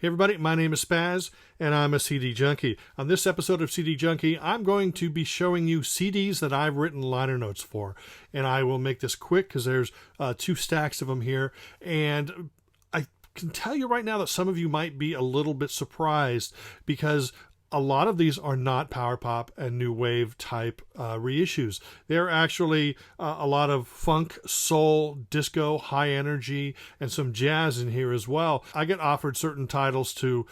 Hey everybody, my name is SPAZ, and I'm a CD Junkie. On this episode of CD Junkie, I'm going to be showing you CDs that I've written liner notes for. And I will make this quick because there's 2 stacks of them here. And I can tell you right now that some of you might be a little bit surprised because a lot of these are not power pop and new wave type reissues. They're actually a lot of funk, soul, disco, high energy, and some jazz in here as well. I get offered certain titles to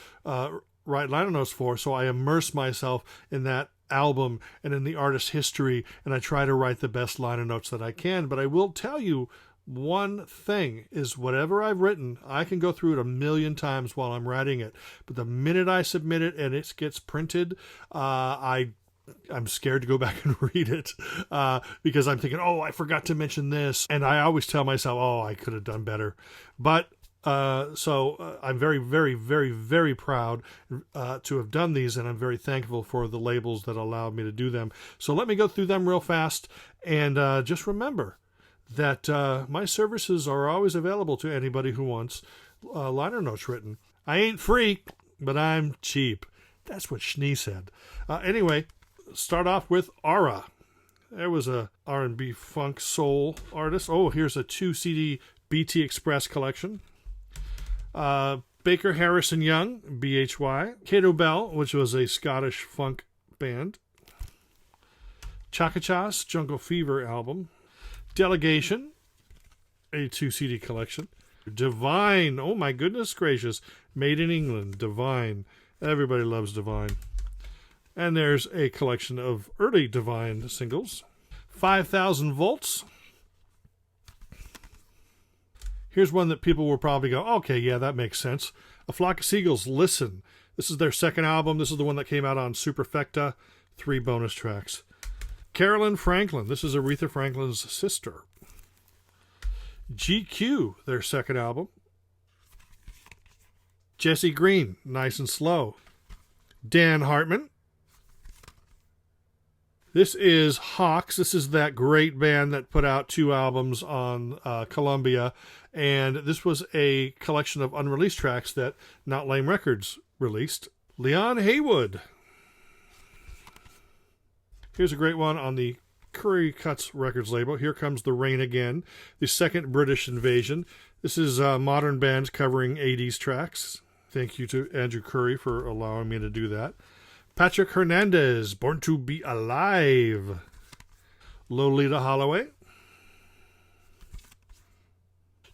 write liner notes for, so I immerse myself in that album and in the artist's history, and I try to write the best liner notes that I can. But I will tell you, one thing is whatever I've written, I can go through it a million times while I'm writing it. But the minute I submit it and it gets printed, I'm scared to go back and read it because I'm thinking, oh, I forgot to mention this. And I always tell myself, oh, I could have done better. But so I'm very, very, very, very proud to have done these, and I'm very thankful for the labels that allowed me to do them. So let me go through them real fast, and just remember that my services are always available to anybody who wants liner notes written. I ain't free, but I'm cheap. That's what Schnee said. Anyway, start off with Aura. There was a R&B funk soul artist. Oh, here's a 2 CD BT Express collection. Baker Harrison Young, BHY. Kato Bell, which was a Scottish funk band. Chaka-Chas Jungle Fever album. Delegation, a 2 CD collection. Divine, oh my goodness gracious, made in England, Divine. Everybody loves Divine. And there's a collection of early Divine singles. 5,000 Volts. Here's one that people will probably go, okay, yeah, that makes sense. A Flock of Seagulls, Listen. This is their second album. This is the one that came out on Superfecta. 3 bonus tracks. Carolyn Franklin. This is Aretha Franklin's sister. GQ, their second album. Jesse Green, Nice and Slow. Dan Hartman. This is Hawks. This is that great band that put out 2 albums on Columbia. And this was a collection of unreleased tracks that Not Lame Records released. Leon Haywood. Here's a great one on the Curry Cuts Records label. Here Comes the Rain Again, the second British invasion. This is modern bands covering 80s tracks. Thank you to Andrew Curry for allowing me to do that. Patrick Hernandez, Born to Be Alive. Lolita Holloway.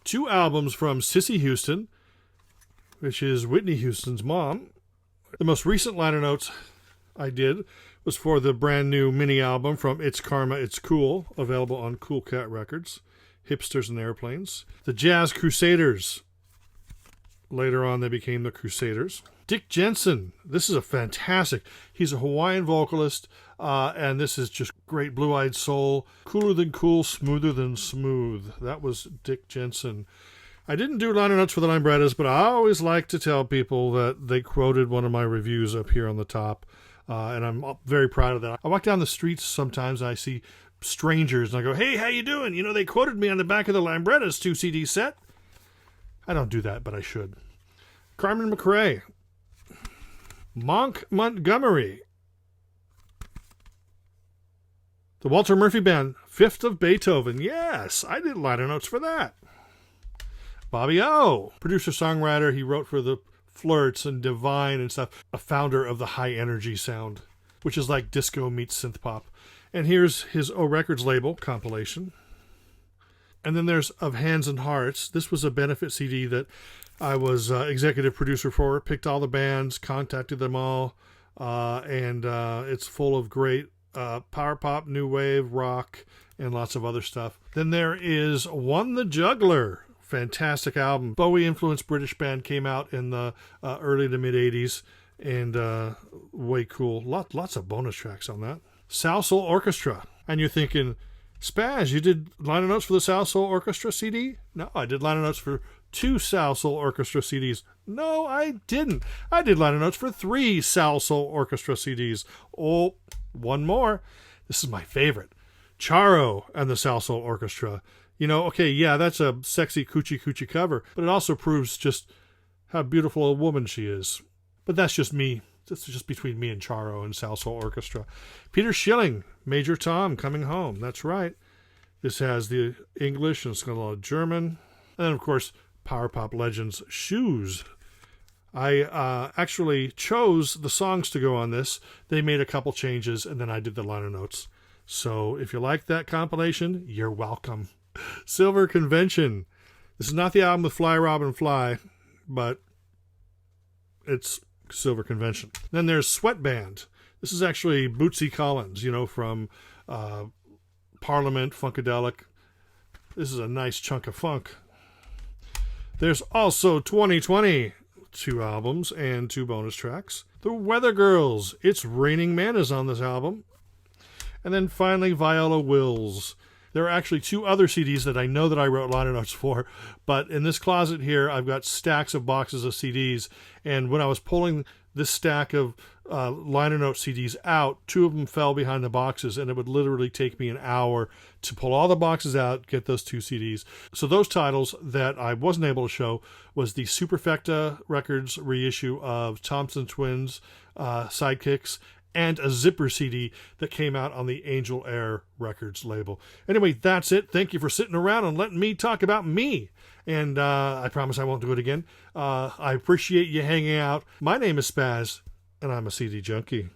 2 albums from Cissy Houston, which is Whitney Houston's mom. The most recent liner notes I did was for the brand new mini album from It's Karma, It's Cool, available on Cool Cat Records, Hipsters and Airplanes. The Jazz Crusaders. Later on, they became the Crusaders. Dick Jensen. This is a fantastic. He's a Hawaiian vocalist, and this is just great blue-eyed soul. Cooler than cool, smoother than smooth. That was Dick Jensen. I didn't do liner notes for the Limbrettas, but I always like to tell people that they quoted one of my reviews up here on the top. And I'm very proud of that. I walk down the streets sometimes and I see strangers and I go, hey, how you doing? You know, they quoted me on the back of the Limbrettas 2 CD set. I don't do that, but I should. Carmen McRae. Monk Montgomery. The Walter Murphy Band, 5th of Beethoven. Yes, I did liner notes for that. Bobby O, producer-songwriter. He wrote for the Flirts and Divine and stuff, a founder of the high energy sound, which is like disco meets synth pop. And here's his O Records label compilation. And then there's Of Hands and Hearts. This was a benefit CD that I was executive producer for, picked all the bands, contacted them all, and it's full of great power pop, new wave, rock, and lots of other stuff. Then there is One the Juggler. Fantastic album. Bowie-influenced British band, came out in the early to mid-'80s, and way cool. Lots of bonus tracks on that. Sal Soul Orchestra. And you're thinking, Spaz, you did liner notes for the Sal Soul Orchestra CD? No, I did liner notes for 2 Sal Soul Orchestra CDs. No, I didn't. I did liner notes for 3 Sal Soul Orchestra CDs. Oh, one more. This is my favorite. Charo and the Sal Soul Orchestra. You know, okay, yeah, that's a sexy coochie coochie cover, but it also proves just how beautiful a woman she is. But that's just me. This is just between me and Charo and Salsoul Orchestra. Peter Schilling, Major Tom, Coming Home. That's right. This has the English and it's got a lot of German. And then, of course, Power Pop Legends, Shoes. I actually chose the songs to go on this. They made a couple changes, and then I did the liner notes. So if you like that compilation, you're welcome. Silver Convention. This is not the album with Fly Robin Fly, but it's Silver Convention. Then there's Sweatband. This is actually Bootsy Collins, from Parliament, Funkadelic. This is a nice chunk of funk. There's also 2020, 2 albums and 2 bonus tracks. The Weather Girls, It's Raining Man is on this album. And then finally, Viola Wills. There are actually 2 other CDs that I know that I wrote liner notes for, but in this closet here, I've got stacks of boxes of CDs, and when I was pulling this stack of liner note CDs out, 2 of them fell behind the boxes, and it would literally take me an hour to pull all the boxes out, get those 2 CDs. So those titles that I wasn't able to show was the Superfecta Records reissue of Thompson Twins Sidekicks, and a zipper CD that came out on the Angel Air Records label. Anyway, that's it. Thank you for sitting around and letting me talk about me. And I promise I won't do it again. I appreciate you hanging out. My name is SPAZ, and I'm a CD junkie.